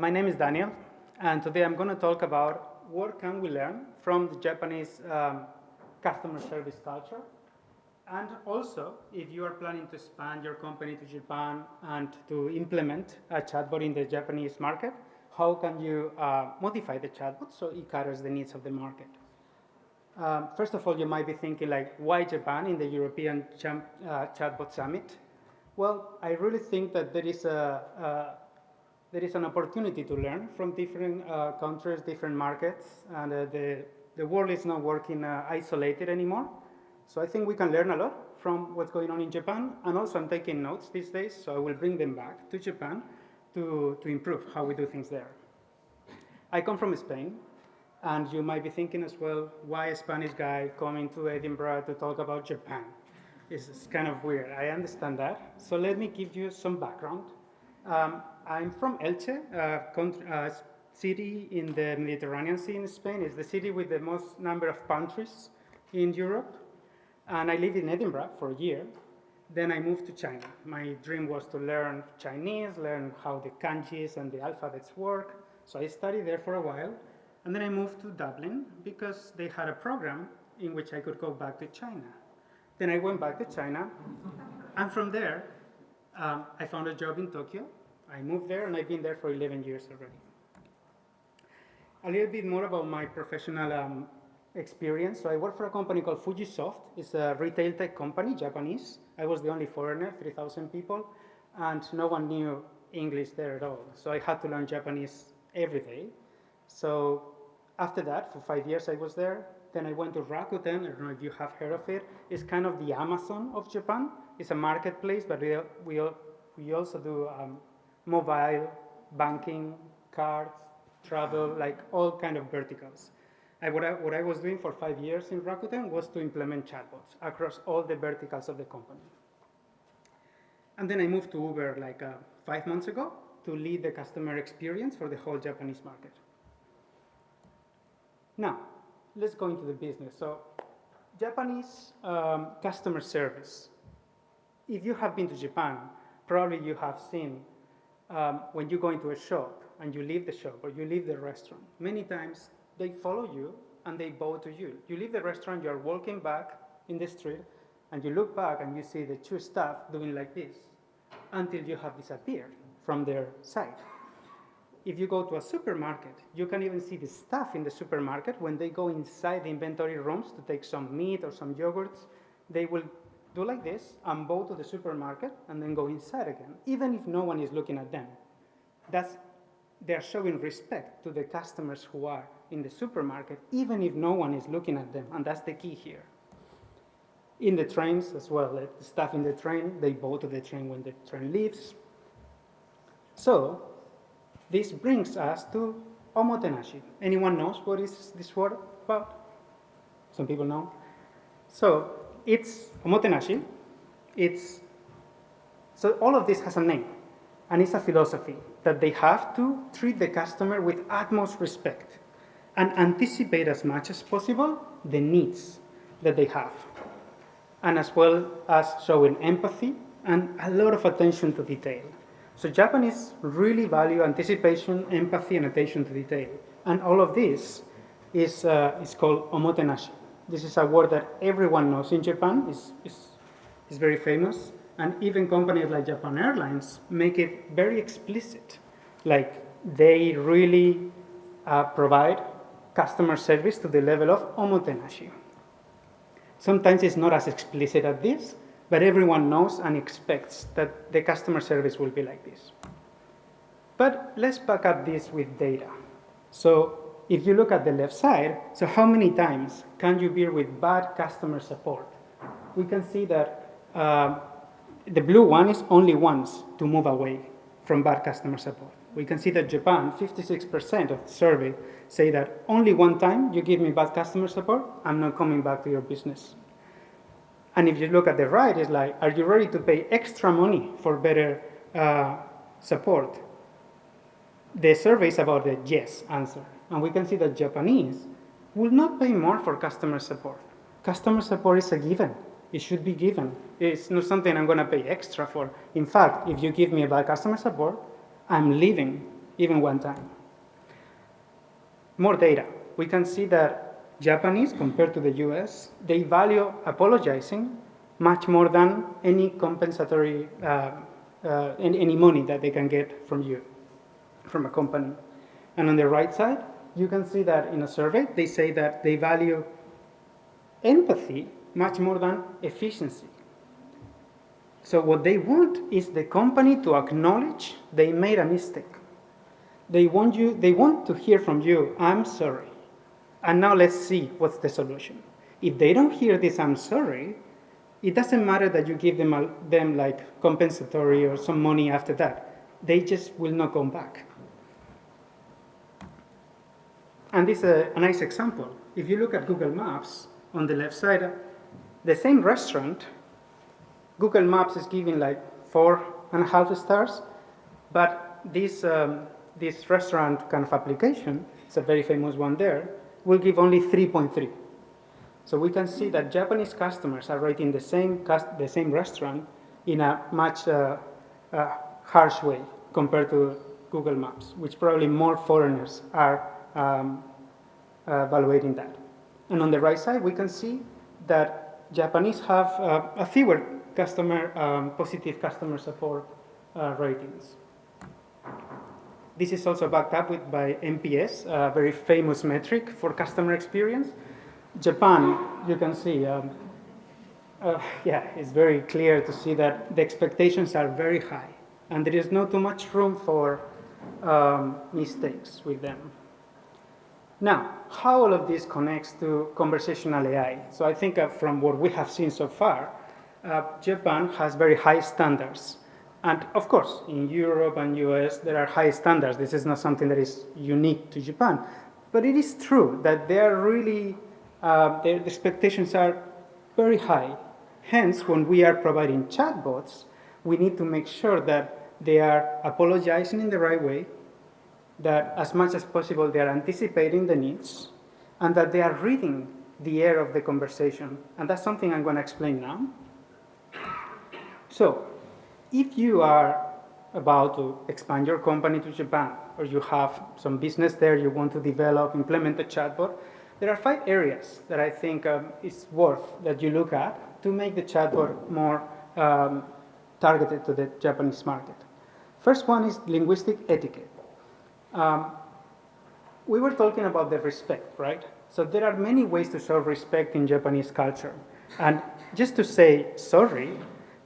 my name is Daniel, and today I'm going to talk about what can we learn from the Japanese customer service culture, and also if you are planning to expand your company to Japan and to implement a chatbot in the Japanese market, how can you modify the chatbot so it caters the needs of the market? First of all, you might be thinking like, why Japan in the European Chatbot Summit? Well, I really think that there is an opportunity to learn from different countries, different markets, and the world is not working isolated anymore. So I think we can learn a lot from what's going on in Japan, and also I'm taking notes these days, so I will bring them back to Japan to improve how we do things there. I come from Spain, and you might be thinking as well, why a Spanish guy coming to Edinburgh to talk about Japan? It's kind of weird, I understand that. So let me give you some background. I'm from Elche, a city in the Mediterranean Sea in Spain. It's the city with the most number of countries in Europe. And I lived in Edinburgh for a year. Then I moved to China. My dream was to learn Chinese, learn how the kanjis and the alphabets work. So I studied there for a while. And then I moved to Dublin because they had a program in which I could go back to China. Then I went back to China, and from there, I found a job in Tokyo. I moved there, and I've been there for 11 years already. A little bit more about my professional experience. So I work for a company called Fujisoft. It's a retail tech company, Japanese. I was the only foreigner, 3,000 people, and no one knew English there at all. So I had to learn Japanese every day. So after that, for 5 years I was there. Then I went to Rakuten. I don't know if you have heard of it. It's kind of the Amazon of Japan. It's a marketplace, but we also do mobile, banking, cards, travel, like all kind of verticals. What I was doing for 5 years in Rakuten was to implement chatbots across all the verticals of the company. And then I moved to Uber like 5 months ago to lead the customer experience for the whole Japanese market. Now, let's go into the business. So, Japanese customer service. If you have been to Japan, probably you have seen when you go into a shop and you leave the shop or you leave the restaurant, many times they follow you and they bow to you. You leave the restaurant, you're walking back in the street, and you look back and you see the two staff doing like this until you have disappeared from their sight. If you go to a supermarket, you can even see the staff in the supermarket when they go inside the inventory rooms to take some meat or some yogurts. They will do like this and bow to the supermarket and then go inside again, even if no one is looking at them. They're showing respect to the customers who are in the supermarket, even if no one is looking at them, and that's the key here. In the trains as well, the staff in the train, they bow to the train when the train leaves. So, this brings us to Omotenashi. Anyone knows what is this word about? Some people know. So it's Omotenashi. So all of this has a name, and it's a philosophy that they have to treat the customer with utmost respect and anticipate as much as possible the needs that they have, and as well as showing empathy and a lot of attention to detail. So Japanese really value anticipation, empathy, and attention to detail. And all of this is called Omotenashi. This is a word that everyone knows in Japan. It's very famous. And even companies like Japan Airlines make it very explicit. Like they really provide customer service to the level of Omotenashi. Sometimes it's not as explicit as this, but everyone knows and expects that the customer service will be like this. But let's back up this with data. So if you look at the left side, so how many times can you be with bad customer support? We can see that the blue one is only once to move away from bad customer support. We can see that Japan, 56% of the survey say that only one time you give me bad customer support, I'm not coming back to your business. And if you look at the right, it's like, are you ready to pay extra money for better support? The survey is about the yes answer. And we can see that Japanese will not pay more for customer support. Customer support is a given. It should be given. It's not something I'm going to pay extra for. In fact, if you give me a bad customer support, I'm leaving even one time. More data. We can see that Japanese, compared to the US, they value apologizing much more than any compensatory, any money that they can get from you, from a company. And on the right side, you can see that in a survey, they say that they value empathy much more than efficiency. So what they want is the company to acknowledge they made a mistake. They want to hear from you, I'm sorry. And now let's see what's the solution. If they don't hear this, I'm sorry, it doesn't matter that you give them like compensatory or some money after that. They just will not come back. And this is a nice example. If you look at Google Maps, on the left side, the same restaurant, Google Maps is giving like 4.5 stars, but this restaurant kind of application, it's a very famous one there, will give only 3.3. So we can see that Japanese customers are rating the same restaurant in a much harsh way compared to Google Maps, which probably more foreigners are evaluating that. And on the right side, we can see that Japanese have a fewer positive customer support ratings. This is also backed up by NPS, a very famous metric for customer experience. Japan, you can see, it's very clear to see that the expectations are very high, and there is not too much room for mistakes with them. Now, how all of this connects to conversational AI? So I think from what we have seen so far, Japan has very high standards. And of course, in Europe and US, there are high standards. This is not something that is unique to Japan. But it is true that they are really, their expectations are very high. Hence, when we are providing chatbots, we need to make sure that they are apologizing in the right way, that as much as possible they are anticipating the needs, and that they are reading the air of the conversation. And that's something I'm going to explain now. So, if you are about to expand your company to Japan, or you have some business there, you want to develop, implement a chatbot, there are 5 areas that I think is worth that you look at to make the chatbot more targeted to the Japanese market. First one is linguistic etiquette. We were talking about the respect, right? So there are many ways to show respect in Japanese culture. And just to say sorry,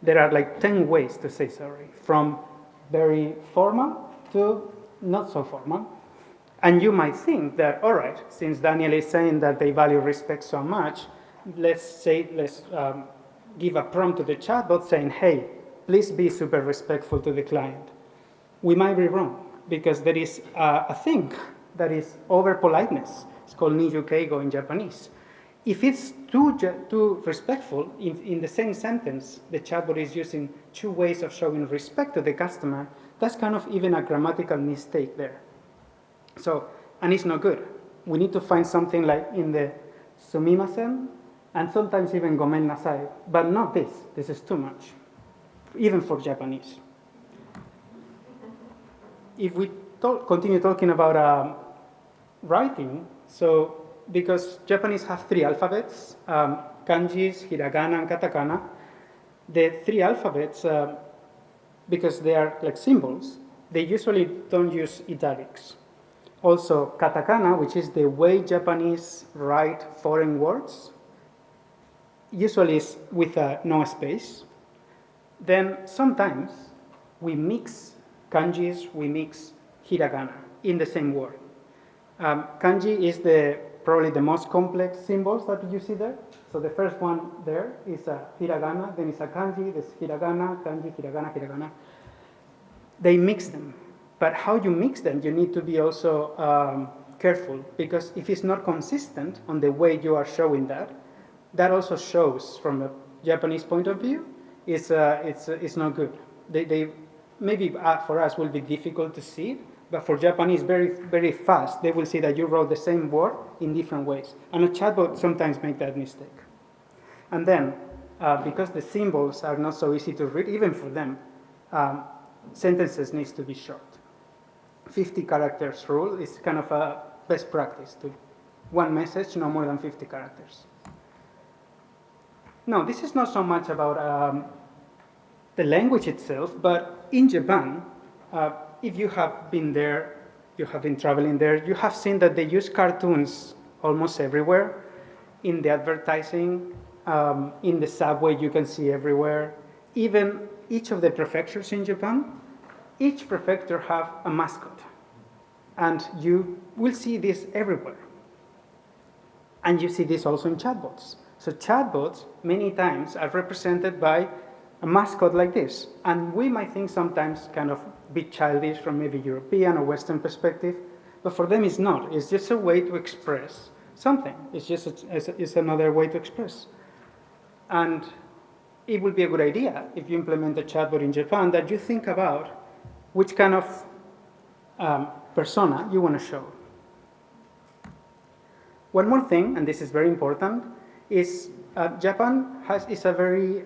there are like 10 ways to say sorry, from very formal to not so formal. And you might think that, all right, since Daniel is saying that they value respect so much, let's give a prompt to the chatbot saying, hey, please be super respectful to the client. We might be wrong, because there is a thing that is over politeness. It's called nijukeigo in Japanese. If it's too respectful, in the same sentence, the chatbot is using 2 ways of showing respect to the customer, that's kind of even a grammatical mistake there. So, and it's not good. We need to find something like in the sumimasen, and sometimes even gomen nasai, but not this. This is too much, even for Japanese. If we continue talking about writing, so because Japanese have 3 alphabets, kanjis, hiragana, and katakana, the 3 alphabets, because they are like symbols, they usually don't use italics. Also, katakana, which is the way Japanese write foreign words, usually is with no space. Then sometimes we mix kanjis, we mix hiragana in the same word. Kanji is probably the most complex symbols that you see there. So the first one there is a hiragana, then it's a kanji, there's hiragana, kanji, hiragana, hiragana. They mix them. But how you mix them, you need to be also careful, because if it's not consistent on the way you are showing that, that also shows from a Japanese point of view, it's not good. They maybe for us will be difficult to see it, but for Japanese, very, very fast, they will see that you wrote the same word in different ways. And a chatbot sometimes make that mistake. And then, because the symbols are not so easy to read, even for them, sentences needs to be short. 50 characters rule is kind of a best practice to one message, no more than 50 characters. Now, this is not so much about the language itself, but in Japan, if you have been there, you have been traveling there, you have seen that they use cartoons almost everywhere. In the advertising, in the subway, you can see everywhere. Even each of the prefectures in Japan, each prefecture have a mascot. And you will see this everywhere. And you see this also in chatbots. So chatbots, many times, are represented by a mascot like this. And we might think sometimes kind of bit childish from maybe European or Western perspective, but for them it's not. It's just a way to express something. It's another way to express. And it would be a good idea if you implement a chatbot in Japan that you think about which kind of persona you want to show. One more thing, and this is very important, is Japan is a very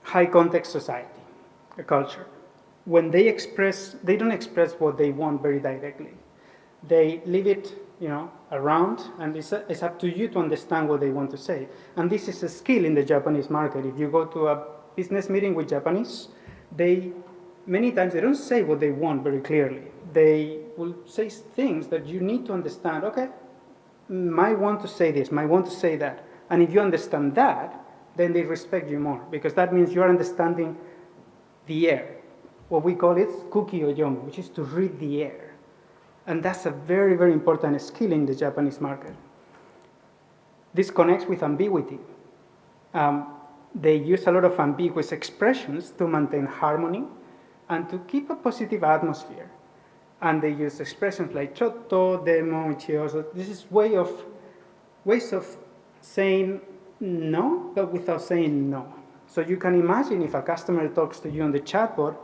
high context society, a culture. When they don't express what they want very directly. They leave it, around, and it's up to you to understand what they want to say. And this is a skill in the Japanese market. If you go to a business meeting with Japanese, many times they don't say what they want very clearly. They will say things that you need to understand. Okay, might want to say this, might want to say that. And if you understand that, then they respect you more, because that means you are understanding the air. What we call it kuki oyomu, which is to read the air. And that's a very, very important skill in the Japanese market. This connects with ambiguity. They use a lot of ambiguous expressions to maintain harmony and to keep a positive atmosphere. And they use expressions like chotto, demo, ichio. So this is ways of saying no, but without saying no. So you can imagine if a customer talks to you on the chatbot,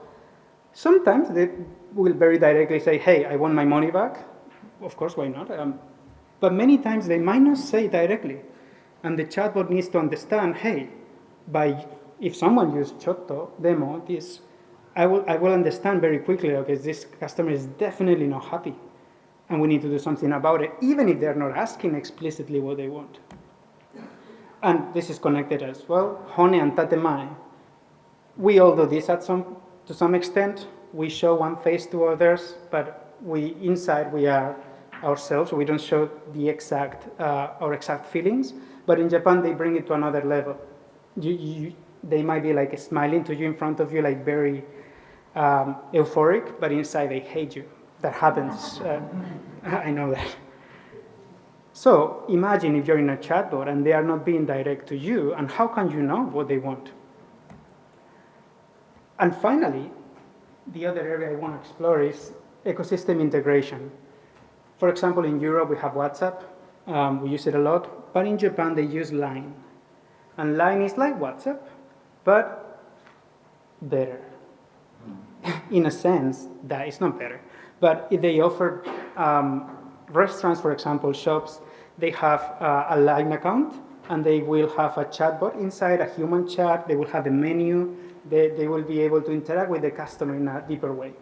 sometimes they will very directly say, hey, I want my money back. Of course, why not? But many times they might not say directly. And the chatbot needs to understand, hey, if someone uses chotto, demo, this, I will understand very quickly, okay, this customer is definitely not happy. And we need to do something about it, even if they're not asking explicitly what they want. And this is connected as well. Hone and tatemae. We all do this to some extent. We show one face to others, but inside we are ourselves. We don't show the our exact feelings. But in Japan, they bring it to another level. They might be like smiling to you in front of you, like very euphoric, but inside they hate you. That happens. I know that. So imagine if you're in a chatbot and they are not being direct to you, and how can you know what they want? And finally, the other area I want to explore is ecosystem integration. For example, in Europe, we have WhatsApp. We use it a lot. But in Japan, they use Line. And Line is like WhatsApp, but better. In a sense, that it's not better. But if they offer restaurants, for example, shops, they have a Line account, and they will have a chatbot inside, a human chat. They will have a menu. They will be able to interact with the customer in a deeper way.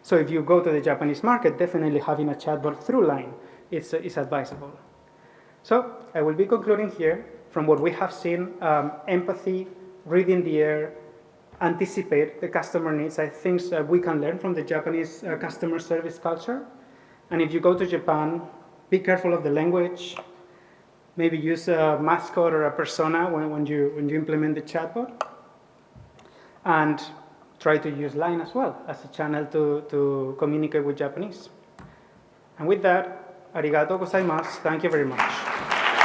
So if you go to the Japanese market, definitely having a chatbot through Line is advisable. So I will be concluding here. From what we have seen, empathy, reading the air, anticipate the customer needs are things that we can learn from the Japanese customer service culture. And if you go to Japan, be careful of the language. Maybe use a mascot or a persona when you implement the chatbot. And try to use Line as well as a channel to communicate with Japanese. And with that, arigatou gozaimasu. Thank you very much.